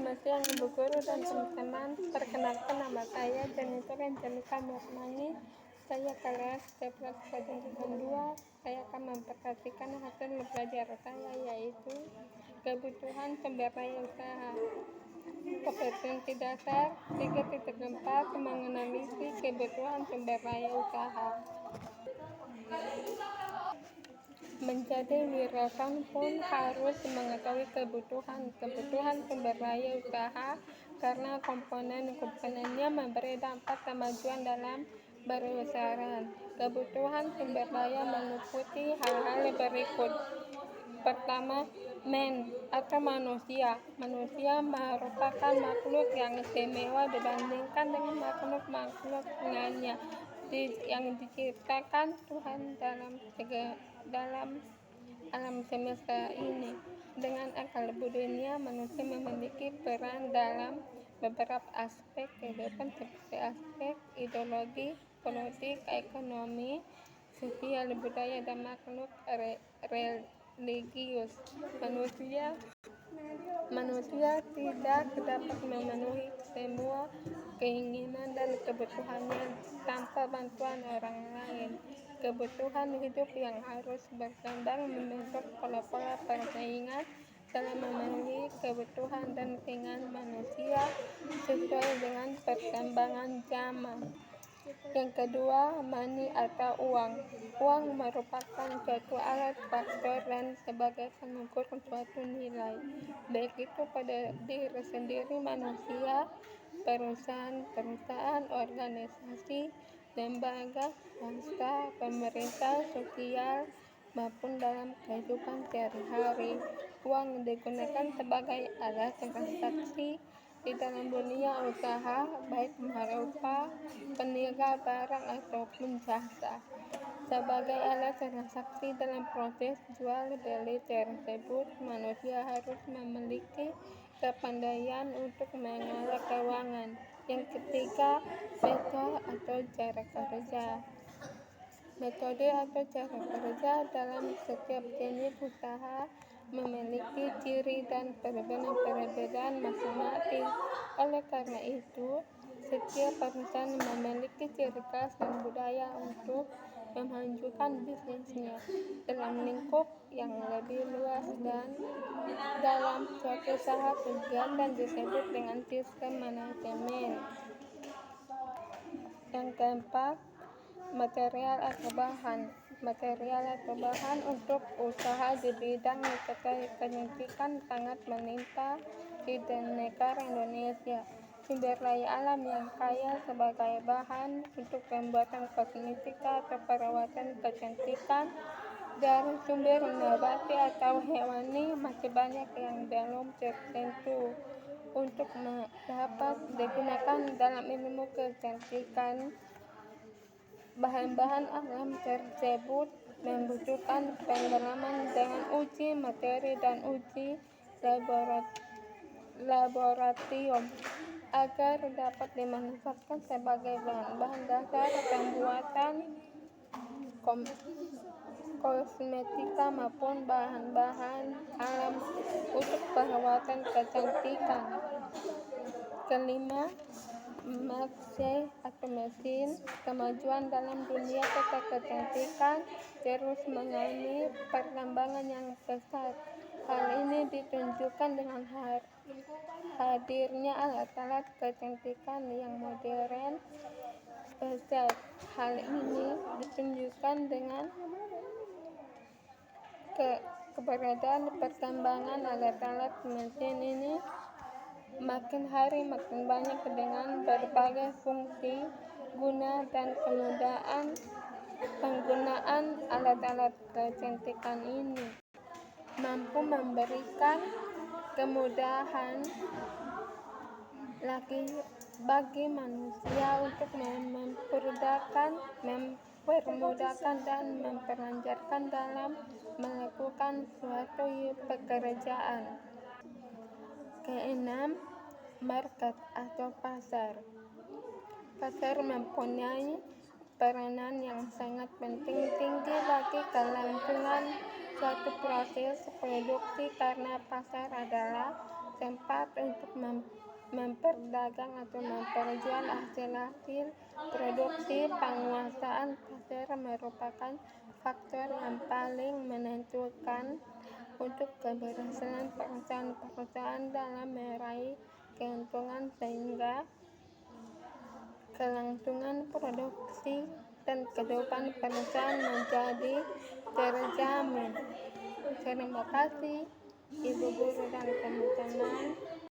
Selamat siang Ibu Guru dan teman-teman. Perkenalkan nama saya Jennifer Angelica Murmani. Saya kelas 11 Pelajaran 2. Saya akan memperhatikan hasil belajar saya, yaitu kebutuhan sumber daya usaha. Kompetensi dasar 3.4 menganalisis kebutuhan sumber daya usaha. Menjadi wirawan pun harus mengetahui kebutuhan sumber daya usaha, karena komponen-komponennya memberi dampak kemajuan dalam berusaha. Kebutuhan sumber daya meliputi hal-hal berikut. Pertama, atau manusia. Manusia merupakan makhluk yang istimewa dibandingkan dengan makhluk-makhluk lainnya yang diciptakan Tuhan dalam alam semesta ini. Dengan akal budinya, manusia memiliki peran dalam beberapa aspek kehidupan, seperti aspek ideologi, politik, ekonomi, sosial, budaya, dan makhluk religius. Manusia tidak dapat memenuhi semua keinginan dan kebutuhannya tanpa bantuan orang lain. Kebutuhan hidup yang harus berkembang membentuk pola-pola persaingan dalam memenuhi kebutuhan dan keinginan manusia sesuai dengan perkembangan zaman. Yang kedua, money atau uang. Uang merupakan suatu alat faktor dan sebagai pengukur suatu nilai, baik itu pada diri sendiri manusia, perusahaan, organisasi, lembaga, swasta, pemerintah, sosial, maupun dalam kehidupan sehari-hari. Uang digunakan sebagai alat transaksi di dalam dunia usaha, baik berupa peniaga barang ataupun jasa. Sebagai alat transaksi dalam proses jual beli tersebut, manusia harus memiliki kepandaian untuk mengelola keuangan. Yang ketiga, metode atau cara kerja. Metode atau cara kerja dalam setiap jenis usaha memiliki ciri dan perbedaan masing-masing. Oleh karena itu, setiap perusahaan memiliki ciri khas dan budaya untuk memajukan bisnisnya dalam lingkup yang lebih luas, dan dalam suatu usaha kegiatan disebut dengan sistem manajemen. Yang keempat, material atau bahan untuk usaha di bidang kecantikan sangat menimpa di negara Indonesia. Sumber daya alam yang kaya sebagai bahan untuk pembuatan kosmetika atau perawatan kecantikan dari sumber nabati atau hewani masih banyak yang belum tersentuh untuk dapat digunakan dalam ilmu kecantikan. Bahan-bahan alam tersebut membutuhkan pengalaman dengan uji materi dan uji laboratorium agar dapat dimanfaatkan sebagai bahan-bahan dasar pembuatan kosmetika maupun bahan-bahan alam untuk perawatan kecantikan. Kelima, mesin. Kemajuan dalam dunia kecantikan terus mengalami perkembangan yang pesat. Hal ini ditunjukkan dengan hadirnya alat-alat kecantikan yang modern pesat. Hal ini ditunjukkan dengan keberadaan perkembangan alat-alat mesin ini makin hari makin banyak dengan berbagai fungsi guna, dan penggunaan alat-alat kecantikan ini mampu memberikan kemudahan bagi manusia untuk mempermudahkan dan memperlancarkan dalam melakukan suatu pekerjaan. Keenam, market atau pasar. Pasar mempunyai peranan yang sangat penting tinggi bagi kelangsungan suatu proses produksi, karena pasar adalah tempat untuk memperdagang atau memperjual hasil produksi. Penguasaan pasar merupakan faktor yang paling menentukan untuk keberhasilan perusahaan dalam meraih keuntungan, sehingga kelangsungan produksi dan kehidupan perusahaan menjadi terjamin. Terima kasih Ibu Guru dan teman-teman.